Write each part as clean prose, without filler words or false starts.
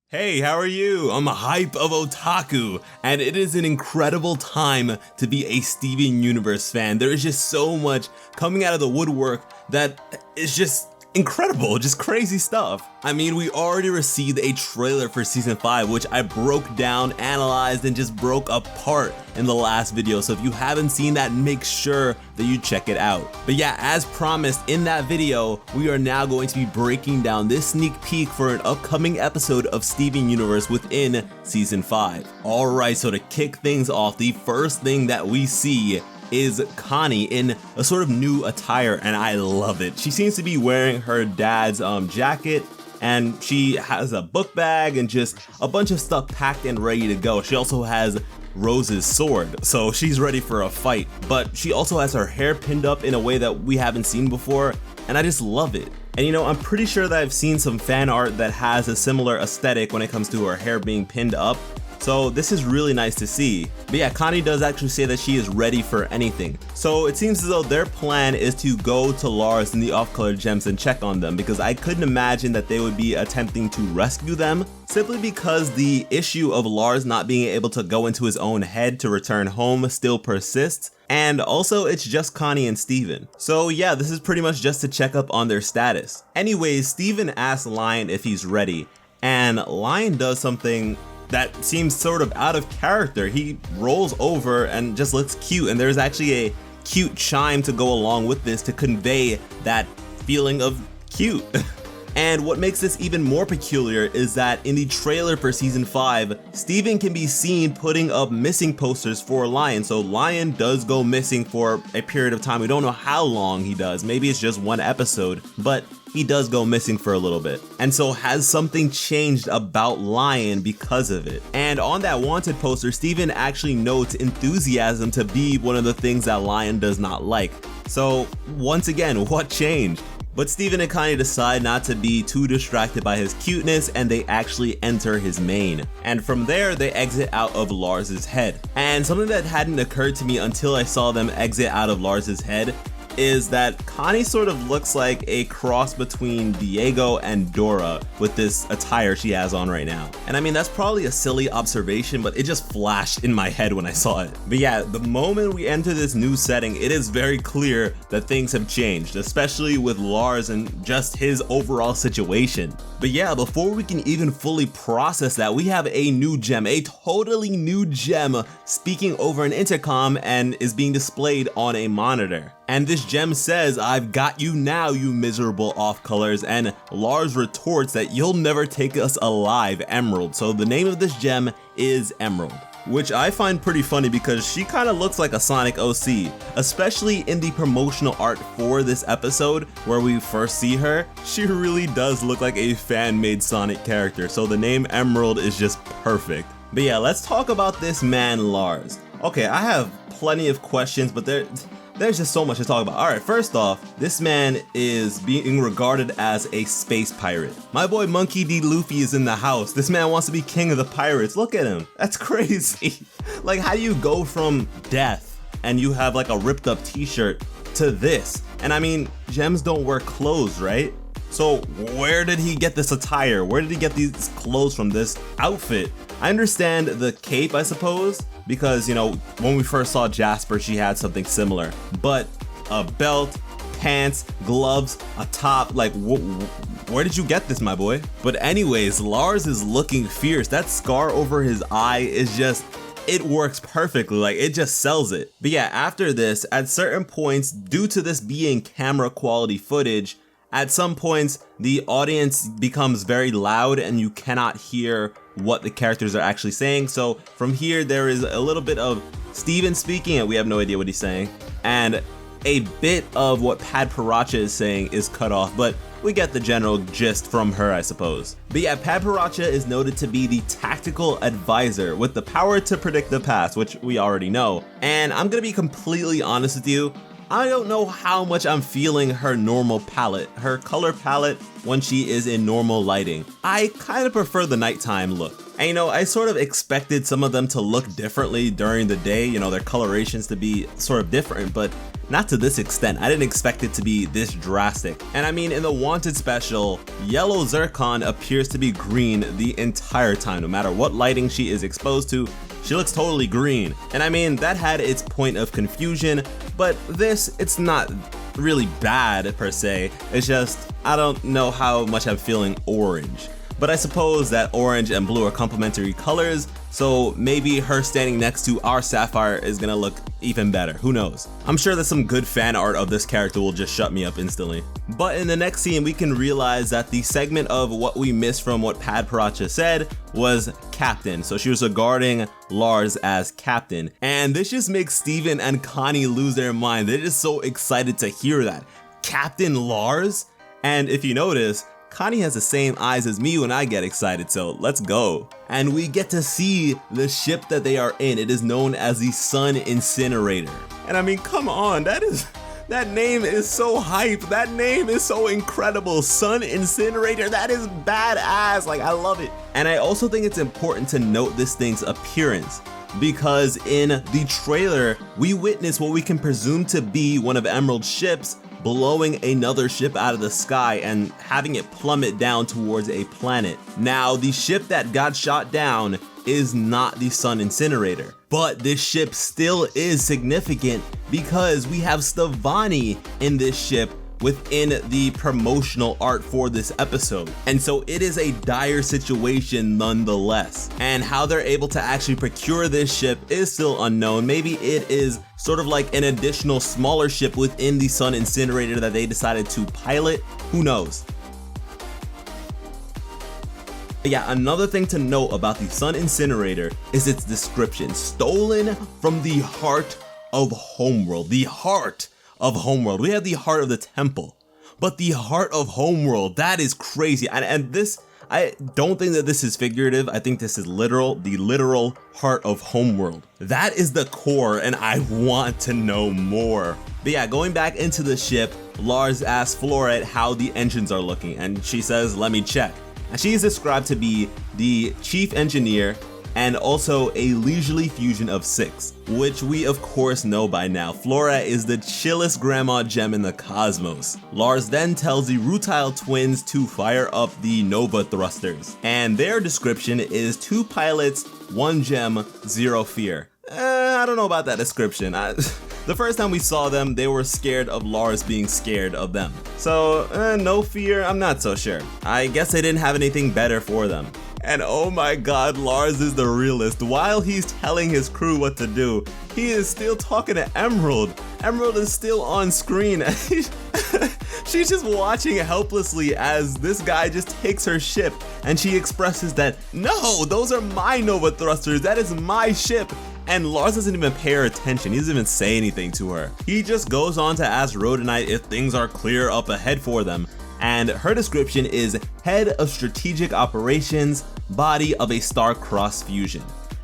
Hey, how are you? I'm Hype of Otaku, and it is an incredible time to be a Steven Universe fan. There is just so much coming out of the woodwork that is just incredible, just crazy stuff. I mean, we already received a trailer for Season 5, which I broke down, analyzed, and just broke apart in the last video, so if you haven't seen that, make sure that you check it out. But yeah, as promised in that video, we are now going to be breaking down this sneak peek for an upcoming episode of Steven Universe within Season 5. Alright, so to kick things off, the first thing that we see is Connie in a sort of new attire, and I love it. She seems to be wearing her dad's jacket, and she has a book bag and just a bunch of stuff packed and ready to go. She also has Rose's sword, so she's ready for a fight, but she also has her hair pinned up in a way that we haven't seen before, and I just love it. And you know, I'm pretty sure that I've seen some fan art that has a similar aesthetic when it comes to her hair being pinned up, so this is really nice to see. But yeah, Connie does actually say that she is ready for anything. So it seems as though their plan is to go to Lars and the off-colored gems and check on them, because I couldn't imagine that they would be attempting to rescue them, simply because the issue of Lars not being able to go into his own head to return home still persists. And also, it's just Connie and Steven. So yeah, this is pretty much just to check up on their status. Anyways, Steven asks Lion if he's ready, and Lion does something that seems sort of out of character. He rolls over and just looks cute, and there's actually a cute chime to go along with this to convey that feeling of cute. And what makes this even more peculiar is that in the trailer for Season 5, Steven can be seen putting up missing posters for Lion. So Lion does go missing for a period of time. We don't know how long he does. Maybe it's just one episode, but he does go missing for a little bit. And so has something changed about Lion because of it? And on that wanted poster, Steven actually notes enthusiasm to be one of the things that Lion does not like. So once again, what changed? But Steven and Connie decide not to be too distracted by his cuteness, and they actually enter his main. And from there, they exit out of Lars's head. And something that hadn't occurred to me until I saw them exit out of Lars's head is that Connie sort of looks like a cross between Diego and Dora with this attire she has on right now. And I mean, that's probably a silly observation, but it just flashed in my head when I saw it. But yeah, the moment we enter this new setting, it is very clear that things have changed, especially with Lars and just his overall situation. But yeah, before we can even fully process that, we have a new gem, a totally new gem speaking over an intercom and is being displayed on a monitor. And this gem says, "I've got you now, you miserable off-colors," and Lars retorts that "You'll never take us alive, Emerald." So the name of this gem is Emerald, which I find pretty funny because she kind of looks like a Sonic OC, especially in the promotional art for this episode where we first see her. She really does look like a fan-made Sonic character, so the name Emerald is just perfect. But yeah, let's talk about this man Lars. Okay, I have plenty of questions, but there's just so much to talk about. Alright, first off, this man is being regarded as a space pirate. My boy Monkey D. Luffy is in the house. This man wants to be king of the pirates. Look at him. That's crazy. Like, how do you go from death and you have like a ripped up t-shirt to this? And I mean, gems don't wear clothes, right? So where did he get this attire? Where did he get these clothes from, this outfit? I understand the cape, I suppose, because, you know, when we first saw Jasper, she had something similar. But a belt, pants, gloves, a top, like, where did you get this, my boy? But anyways, Lars is looking fierce. That scar over his eye is just, it works perfectly, like it just sells it. But yeah, after this, at certain points, due to this being camera quality footage, at some points, the audience becomes very loud and you cannot hear what the characters are actually saying. So from here, there is a little bit of Steven speaking and we have no idea what he's saying. And a bit of what Pad Paracha is saying is cut off, but we get the general gist from her, I suppose. But yeah, Pad Paracha is noted to be the tactical advisor with the power to predict the past, which we already know. And I'm gonna be completely honest with you, I don't know how much I'm feeling her normal palette, her color palette when she is in normal lighting. I kind of prefer the nighttime look. And you know, I sort of expected some of them to look differently during the day, you know, their colorations to be sort of different, but not to this extent. I didn't expect it to be this drastic. And I mean, in the Wanted special, Yellow Zircon appears to be green the entire time. No matter what lighting she is exposed to, she looks totally green. And I mean, that had its point of confusion, but this, it's not really bad per se. It's just, I don't know how much I'm feeling orange. But I suppose that orange and blue are complementary colors, so maybe her standing next to our Sapphire is gonna look even better, who knows. I'm sure that some good fan art of this character will just shut me up instantly. But in the next scene, we can realize that the segment of what we missed from what Pad Paracha said was Captain. So she was regarding Lars as Captain. And this just makes Steven and Connie lose their mind. They're just so excited to hear that. Captain Lars? And if you notice, Connie has the same eyes as me when I get excited, so let's go. And we get to see the ship that they are in. It is known as the Sun Incinerator. And I mean, come on, that name is so hype. That name is so incredible. Sun Incinerator, that is badass. Like, I love it. And I also think it's important to note this thing's appearance, because in the trailer, we witness what we can presume to be one of Emerald's ships blowing another ship out of the sky and having it plummet down towards a planet. Now, the ship that got shot down is not the Sun Incinerator, but this ship still is significant because we have Stevani in this ship within the promotional art for this episode. And so it is a dire situation nonetheless. And how they're able to actually procure this ship is still unknown. Maybe it is sort of like an additional smaller ship within the Sun Incinerator that they decided to pilot. Who knows? Yeah, another thing to note about the Sun Incinerator is its description. Stolen from the heart of Homeworld. The heart of Homeworld. We have the heart of the temple, but the heart of Homeworld, that is crazy. And this, I don't think that this is figurative. I think this is literal, the literal heart of Homeworld. That is the core, and I want to know more. But yeah, going back into the ship, Lars asks Floret how the engines are looking, and she says, let me check. And she is described to be the chief engineer and also a leisurely fusion of 6, which we of course know by now. Floret is the chillest grandma gem in the cosmos. Lars then tells the Rutile twins to fire up the Nova thrusters, and their description is 2 pilots, 1 gem, 0 fear. I don't know about that description. The first time we saw them, they were scared of Lars being scared of them. So, no fear, I'm not so sure. I guess they didn't have anything better for them. And oh my god, Lars is the realest. While he's telling his crew what to do, he is still talking to Emerald. Emerald is still on screen. She's just watching helplessly as this guy just takes her ship, and she expresses that, no, those are my Nova thrusters, that is my ship. And Lars doesn't even pay her attention. He doesn't even say anything to her. He just goes on to ask Rhodonite if things are clear up ahead for them. And her description is head of strategic operations, body of a star-crossed fusion.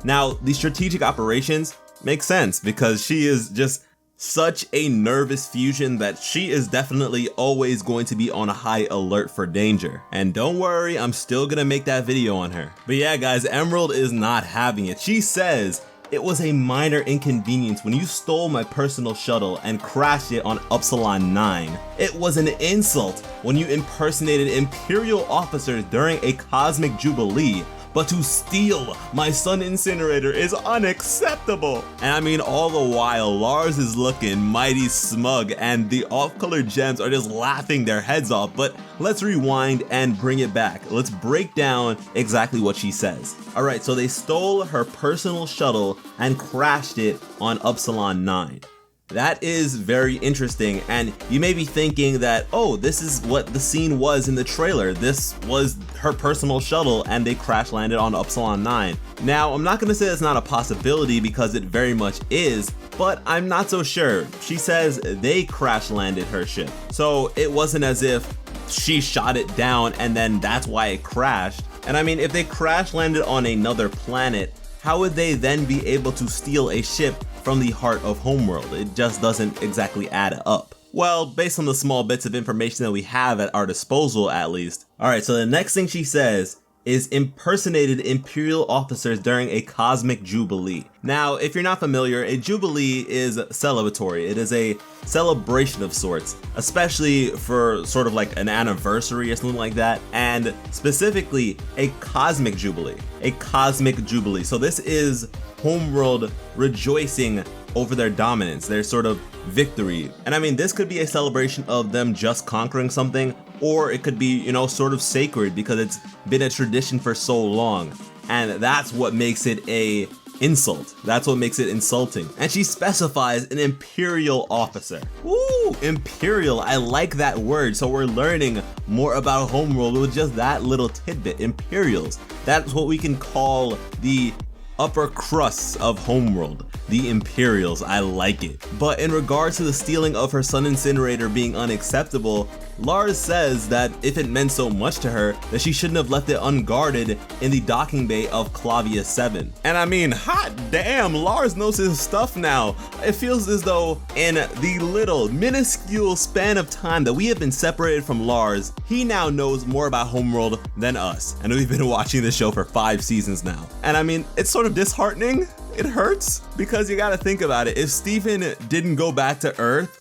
Now, the strategic operations make sense because she is just such a nervous fusion that she is definitely always going to be on a high alert for danger. And don't worry, I'm still gonna make that video on her. But yeah, guys, Emerald is not having it. She says, it was a minor inconvenience when you stole my personal shuttle and crashed it on Upsilon 9. It was an insult when you impersonated Imperial officers during a cosmic jubilee, but to steal my Sun Incinerator is unacceptable. And I mean, all the while, Lars is looking mighty smug and the off-color gems are just laughing their heads off. But let's rewind and bring it back. Let's break down exactly what she says. All right, so they stole her personal shuttle and crashed it on Upsilon 9. That is very interesting, and you may be thinking that, oh, this is what the scene was in the trailer. This was her personal shuttle and they crash landed on Upsilon 9. Now, I'm not gonna say it's not a possibility because it very much is, but I'm not so sure. She says they crash landed her ship. So it wasn't as if she shot it down and then that's why it crashed. And I mean, if they crash landed on another planet, how would they then be able to steal a ship from the heart of Homeworld? It just doesn't exactly add up. Well, based on the small bits of information that we have at our disposal at least. Alright, so the next thing she says is impersonated Imperial officers during a cosmic jubilee. Now, if you're not familiar, a jubilee is celebratory. It is a celebration of sorts, especially for sort of like an anniversary or something like that, and specifically a cosmic jubilee. A cosmic jubilee. So this is Homeworld rejoicing over their dominance, their sort of victory. And I mean, this could be a celebration of them just conquering something, or it could be, you know, sort of sacred because it's been a tradition for so long. And that's what makes it a insult. That's what makes it insulting. And she specifies an Imperial officer. Woo! Imperial, I like that word. So we're learning more about Homeworld with just that little tidbit, Imperials. That's what we can call the upper crusts of Homeworld, the Imperials. I like it. But in regards to the stealing of her Sun Incinerator being unacceptable, Lars says that if it meant so much to her, that she shouldn't have left it unguarded in the docking bay of Clavia 7. And I mean, hot damn, Lars knows his stuff now. It feels as though in the little minuscule span of time that we have been separated from Lars, he now knows more about Homeworld than us. And we've been watching this show for 5 seasons now. And I mean, it's sort of disheartening. It hurts because you gotta think about it. If Steven didn't go back to Earth,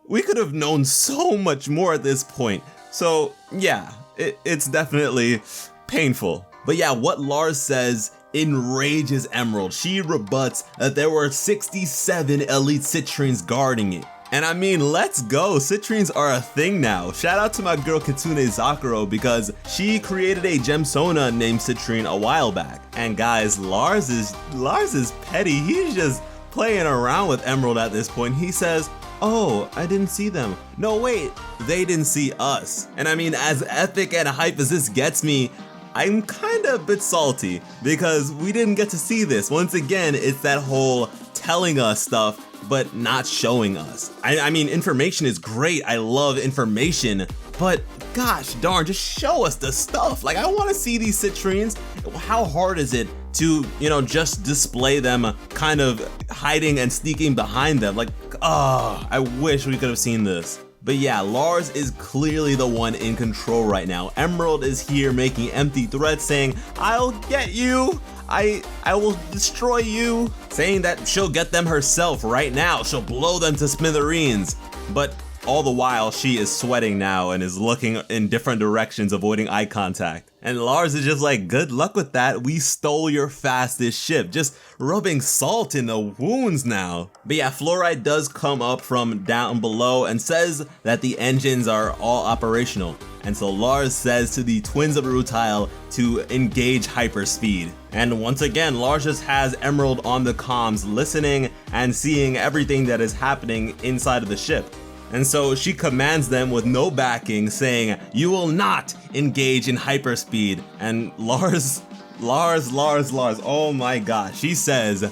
we could have known so much more at this point. So yeah, it's definitely painful. But yeah, what Lars says enrages Emerald. She rebuts that there were 67 elite Citrines guarding it. And I mean, let's go. Citrines are a thing now. Shout out to my girl Kitsune Zakuro because she created a Gemsona named Citrine a while back. And guys, Lars is petty. He's just playing around with Emerald at this point. He says, "Oh, I didn't see them." No, wait, they didn't see us. And I mean, as epic and hype as this gets me, I'm kind of a bit salty because we didn't get to see this. Once again, it's that whole telling us stuff, but not showing us. I mean, information is great. I love information, but gosh darn, just show us the stuff. Like, I want to see these Citrines. How hard is it to, you know, just display them kind of hiding and sneaking behind them? Like, I wish we could have seen this. But yeah, Lars is clearly the one in control right now. Emerald is here making empty threats saying, "I'll get you. I will destroy you," saying that she'll get them herself right now. She'll blow them to smithereens. But all the while, she is sweating now and is looking in different directions, avoiding eye contact. And Lars is just like, "Good luck with that. We stole your fastest ship." Just rubbing salt in the wounds now. But yeah, Fluoride does come up from down below and says that the engines are all operational. And so Lars says to the twins of Rutile to engage hyperspeed. And once again, Lars just has Emerald on the comms, listening and seeing everything that is happening inside of the ship. And so she commands them with no backing, saying, "You will not engage in hyperspeed." And Lars, oh my gosh, she says,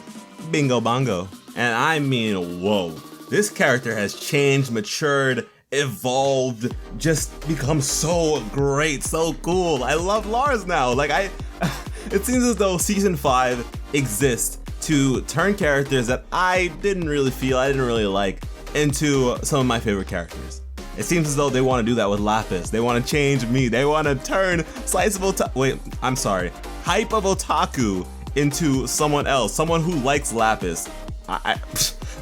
"Bingo bongo." And I mean, whoa, this character has changed, matured, evolved, just become so great, so cool. I love Lars now. Like, it seems as though season 5 exists to turn characters that I didn't really like, into some of my favorite characters. It seems as though they want to do that with Lapis. They want to change me. They want to turn Hype of Otaku into someone else, someone who likes Lapis. I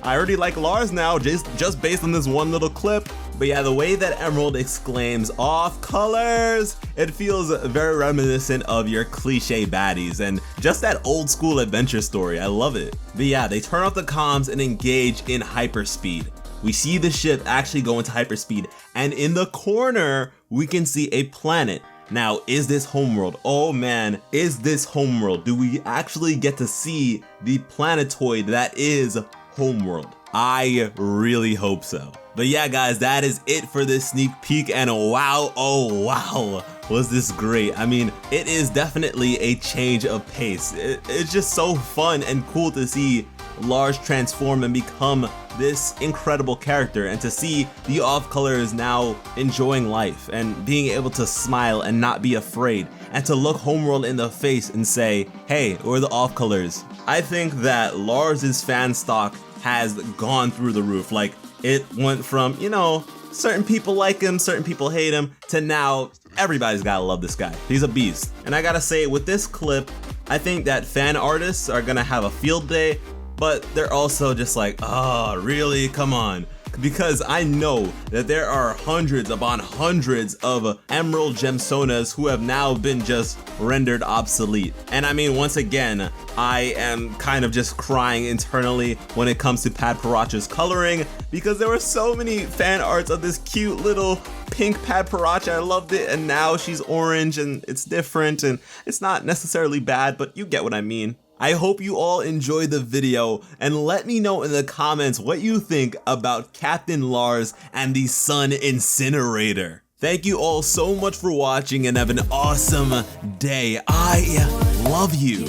already like Lars now, just based on this one little clip. But yeah, the way that Emerald exclaims, "Off colors!" it feels very reminiscent of your cliche baddies and just that old school adventure story. I love it. But yeah, they turn off the comms and engage in hyperspeed. We see the ship actually go into hyperspeed, and in the corner, we can see a planet. Now, is this Homeworld? Oh man, is this Homeworld? Do we actually get to see the planetoid that is Homeworld? I really hope so. But yeah, guys, that is it for this sneak peek, and wow, oh wow, was this great. I mean, it is definitely a change of pace. It's just so fun and cool to see Lars transform and become this incredible character, and to see the off-colors now enjoying life and being able to smile and not be afraid, and to look Homeworld in the face and say, "Hey, we're the off-colors." I think that Lars's fan stock has gone through the roof. Like, it went from, you know, certain people like him, certain people hate him, to now everybody's gotta love this guy. He's a beast. And I gotta say, with this clip, I think that fan artists are gonna have a field day, but they're also just like, oh, really? Come on. Because I know that there are hundreds upon hundreds of Emerald Gemsonas who have now been just rendered obsolete. And I mean, once again, I am kind of just crying internally when it comes to Pat Paracha's coloring, because there were so many fan arts of this cute little pink Pat Paracha. I loved it, and now she's orange and it's different, and it's not necessarily bad, but you get what I mean. I hope you all enjoyed the video, and let me know in the comments what you think about Captain Lars and the Sun Incinerator. Thank you all so much for watching, and have an awesome day. I love you.